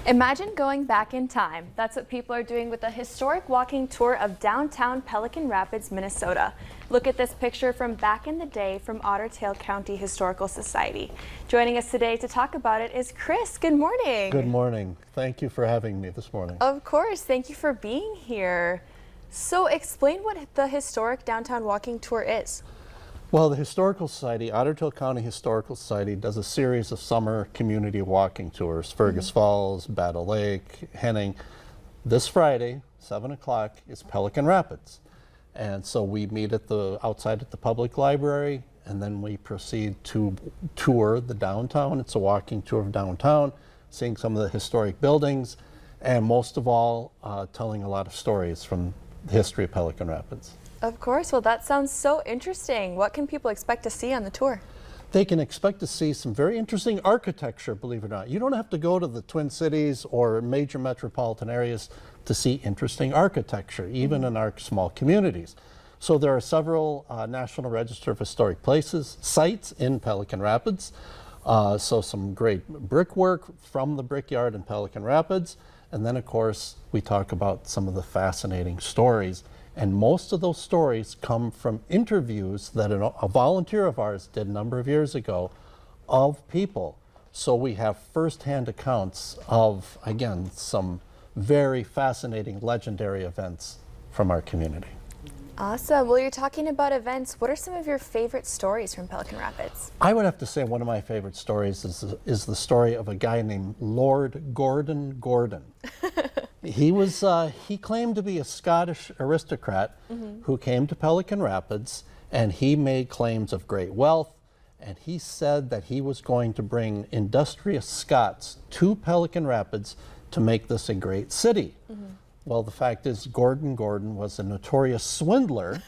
Imagine going back in time. That's what people are doing with a historic walking tour of downtown Pelican Rapids, Minnesota. Look at this picture from back in the day from Otter Tail County Historical Society. Joining us today to talk about it is Chris. Good morning. Good morning. Thank you for having me this morning. Of course. Thank you for being here. So explain what the historic downtown walking tour is. Well, the Historical Society, Otter Tail County Historical Society, does a series of summer community walking tours. Fergus Falls, Battle Lake, Henning. This Friday, 7 o'clock, is Pelican Rapids. And so we meet outside at the public library, and then we proceed to tour the downtown. It's a walking tour of downtown, seeing some of the historic buildings, and most of all, telling a lot of stories from the history of Pelican Rapids. Of course. Well, that sounds so interesting. What can people expect to see on the tour? They can expect to see some very interesting architecture, believe it or not. You don't have to go to the Twin Cities or major metropolitan areas to see interesting architecture, even in our small communities. So there are several National Register of Historic Places sites in Pelican Rapids. So some great brickwork from the Brickyard in Pelican Rapids. And then, of course, we talk about some of the fascinating stories. And most of those stories come from interviews that a volunteer of ours did a number of years ago of people. So we have firsthand accounts of, again, some very fascinating, legendary events from our community. Awesome. Well, you're talking about events. What are some of your favorite stories from Pelican Rapids? I would have to say one of my favorite stories is the story of a guy named Lord Gordon Gordon. He claimed to be a Scottish aristocrat who came to Pelican Rapids, and he made claims of great wealth, and he said that he was going to bring industrious Scots to Pelican Rapids to make this a great city. Well, the fact is Gordon Gordon was a notorious swindler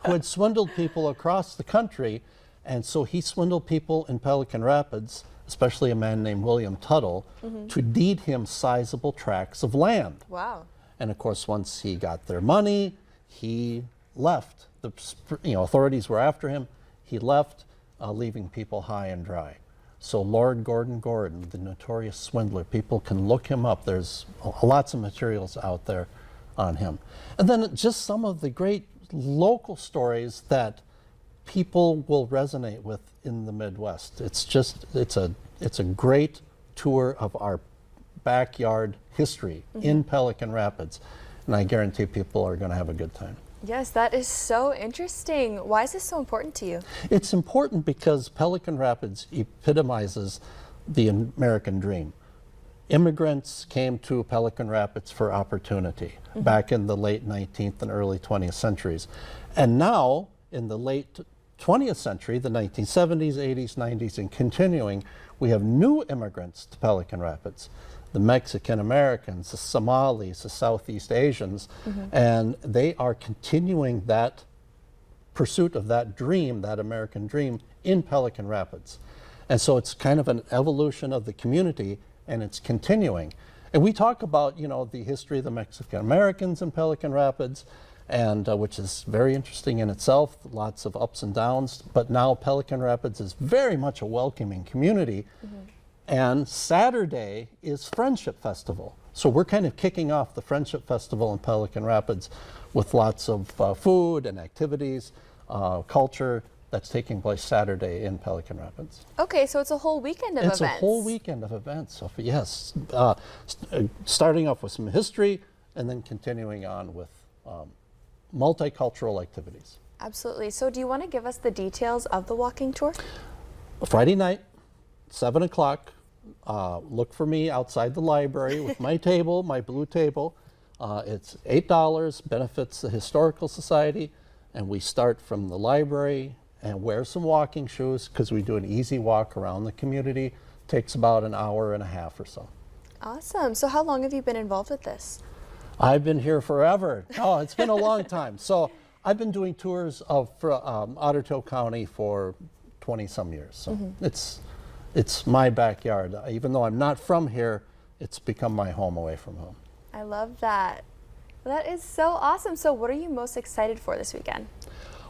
who had swindled people across the country, and so he swindled people in Pelican Rapids, especially a man named William Tuttle, to deed him sizable tracts of land. Wow. And of course, once he got their money, he left. The authorities were after him. He left, leaving people high and dry. So Lord Gordon Gordon, the notorious swindler, people can look him up. There's lots of materials out there on him. And then just some of the great local stories that people will resonate with in the Midwest. It's a great tour of our backyard history in Pelican Rapids, and I guarantee people are going to have a good time. Yes, that is so interesting. Why is this so important to you? It's important because Pelican Rapids epitomizes the American dream. Immigrants came to Pelican Rapids for opportunity back in the late 19th and early 20th centuries. And now, in the late 20th century, the 1970s, 80s, 90s, and continuing, we have new immigrants to Pelican Rapids. The Mexican Americans, the Somalis, the Southeast Asians, and they are continuing that pursuit of that dream, that American dream, in Pelican Rapids. And so it's kind of an evolution of the community, and it's continuing. And we talk about, the history of the Mexican Americans in Pelican Rapids, and which is very interesting in itself, lots of ups and downs, but now Pelican Rapids is very much a welcoming community. And Saturday is Friendship Festival. So we're kind of kicking off the Friendship Festival in Pelican Rapids with lots of food and activities, culture that's taking place Saturday in Pelican Rapids. Okay, so it's a whole weekend of events. It's a whole weekend of events, Sophie, yes. Starting off with some history and then continuing on with multicultural activities. Absolutely. So do you want to give us the details of the walking tour? Friday night, 7 o'clock, look for me outside the library with my table, my blue table. It's $8, benefits the Historical Society, and we start from the library and wear some walking shoes because we do an easy walk around the community. Takes about an hour and a half or so. Awesome. So how long have you been involved with this? I've been here forever. Oh, it's been a long time. So I've been doing tours of Otter Tail County for 20-some years. So it's my backyard. Even though I'm not from here, it's become my home away from home. I love that. That is so awesome. So what are you most excited for this weekend?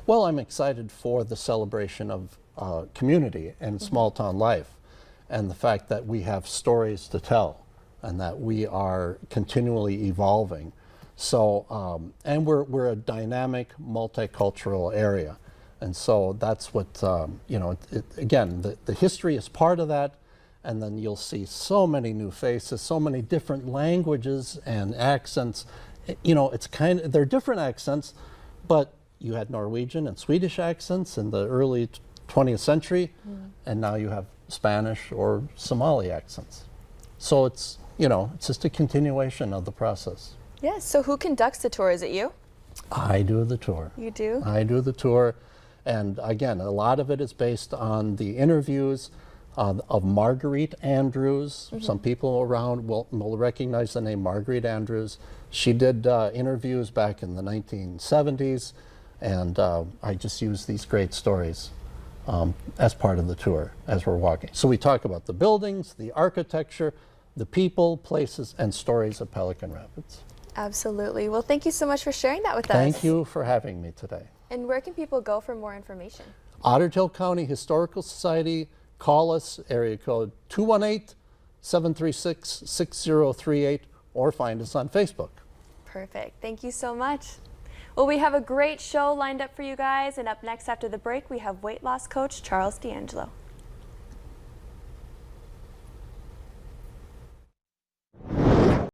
Well, I'm excited for the celebration of community and small town life, and the fact that we have stories to tell. and that we are continually evolving. So, and we're a dynamic, multicultural area. And so that's what, you know, again, the history is part of that. And then you'll see so many new faces, so many different languages and accents. You know, it's they're different accents, but you had Norwegian and Swedish accents in the early 20th century, and now you have Spanish or Somali accents. So it's, you know, it's just a continuation of the process. Yes, so who conducts the tour? Is it you? I do the tour. You do? I do the tour. And again, a lot of it is based on the interviews of Marguerite Andrews. Some people around will recognize the name Marguerite Andrews. She did interviews back in the 1970s, and I just use these great stories as part of the tour as we're walking. So we talk about the buildings, the architecture, the people, places, and stories of Pelican Rapids. Absolutely. Well, thank you so much for sharing that with us. Thank you for having me today. And where can people go for more information? Otter Tail County Historical Society. Call us, area code 218-736-6038, or find us on Facebook. Perfect. Thank you so much. Well, we have a great show lined up for you guys, and up next after the break, we have weight loss coach Charles D'Angelo.